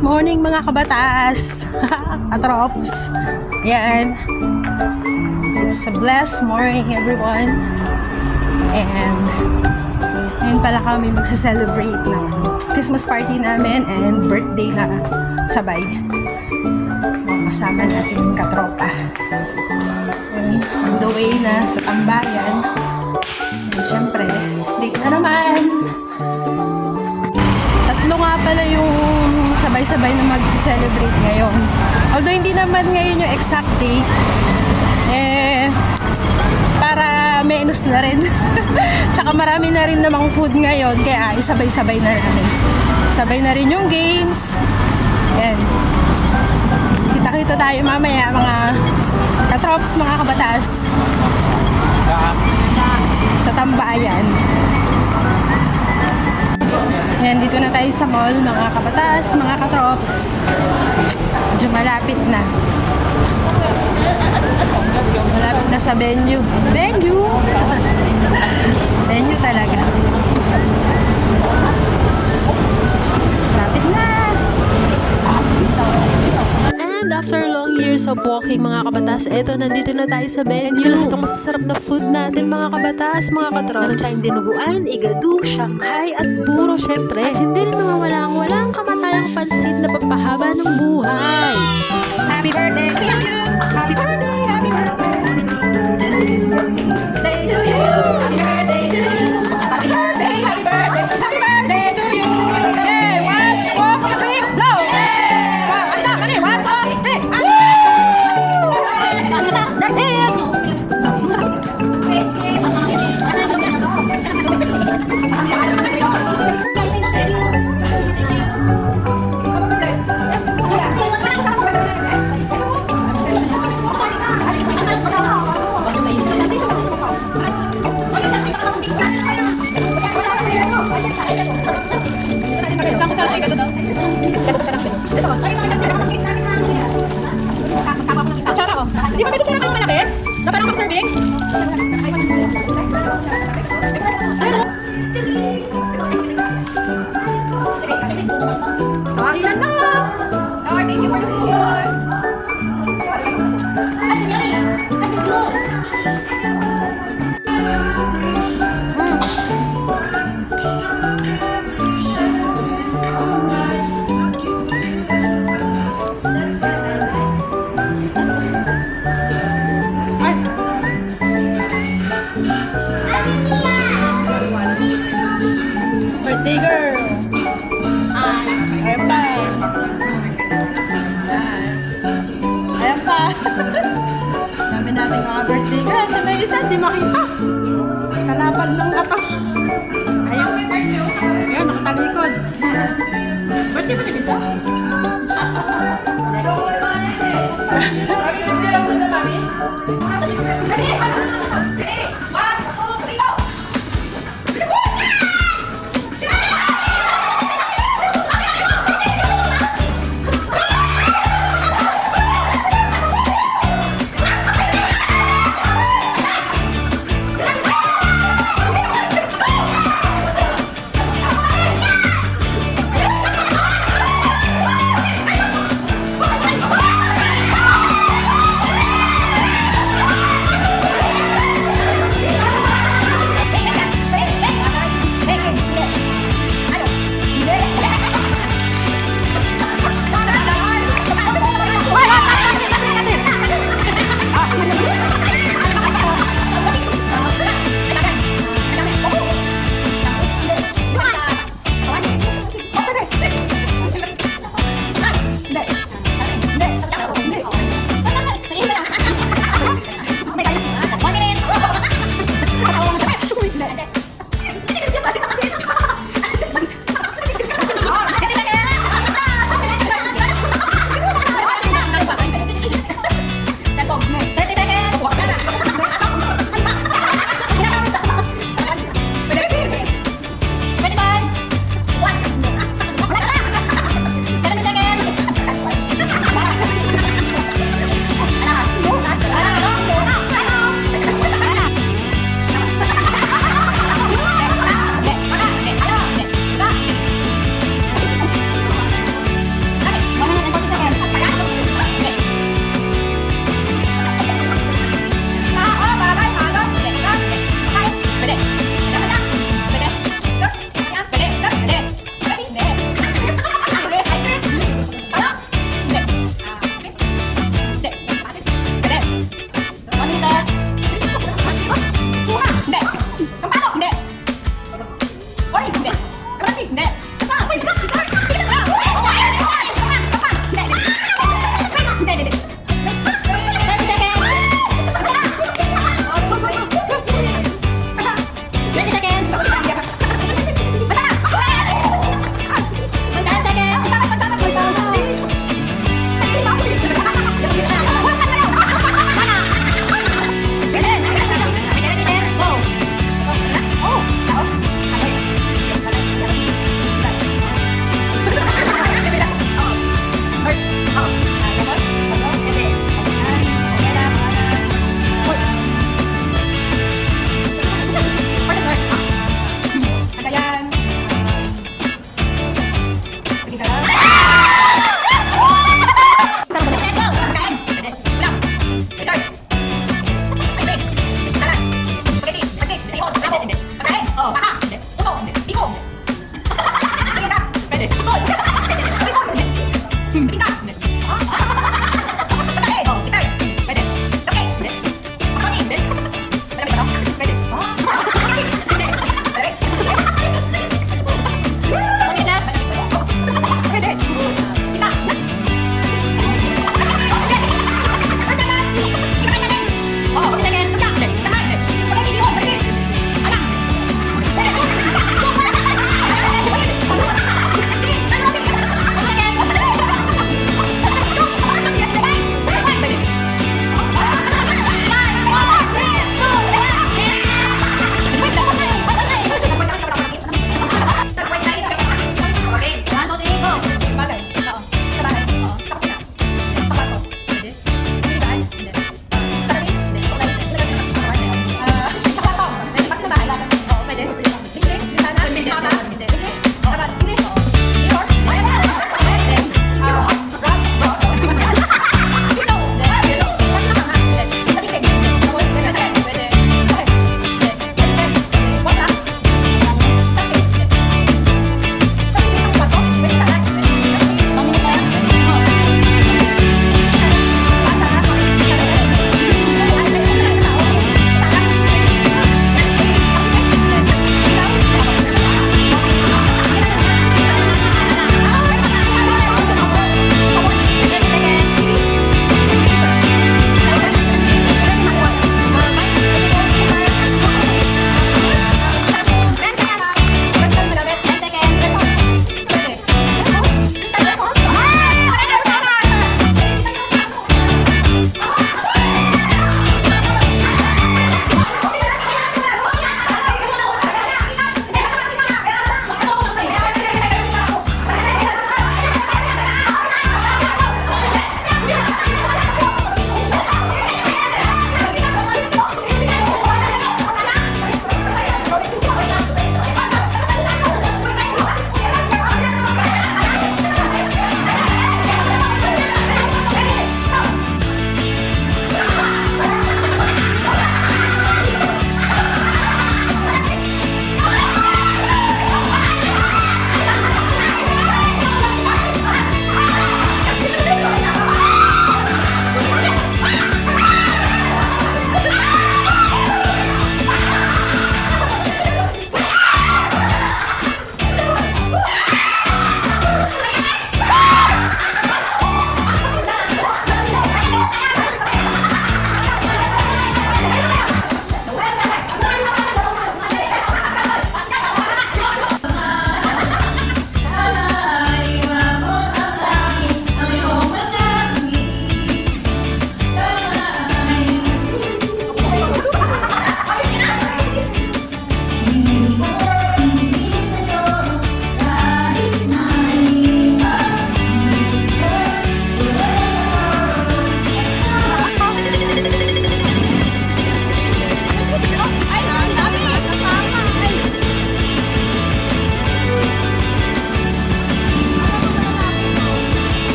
Morning mga kabataas. Katrops. Yan. It's a blessed morning everyone. And ngayon pala kami magsa-celebrate ng Christmas party namin and birthday na sabay. Kasama natin yung katropa. Okay, on the way na sa tambayan. And syempre, break na naman. Tatlo nga pala yung sabay-sabay na mag-celebrate ngayon. Although hindi naman ngayon yung exact day, para menos na rin. Tsaka marami na rin namang food ngayon, kaya isabay-sabay na namin. Sabay na rin yung games. Yan. Kita-kita tayo mamaya mga katrops, mga kabataas. Sa tambayan. Yan, dito na tayo sa mall, mga kabataas, mga katrops. Medyo malapit na. Malapit na sa venue. Venue! Venue talaga. Malapit na. And after long years of walking mga kabatas, eto nandito na tayo sa venue. Itong masasarap na food natin mga kabatas, mga katrops. Meron tayong dinuguan, igado, Shanghai at puro syempre. At hindi rin mawawala ang walang kamatayang pansit na papahaba ng buhay. Happy birthday to you! Happy birthday! Happy birthday! Day to you! Happy birthday to you! Happy birthday! Happy birthday! Happy birthday to you! Yay! 1, 2, 3, blow! Kami! 1, 2, 3! That's it! Di ba pwede siya na malaki? Na parang pang-serving? Ilan na! Lord, thank you for the food! Birthday girl! Ayan pa! Ayan pa! Dami natin mga birthday girl. Sa may isa, di makita. Kalaban lang ata. Ayun, ayun, nakatalikod. Birthday ba din isa?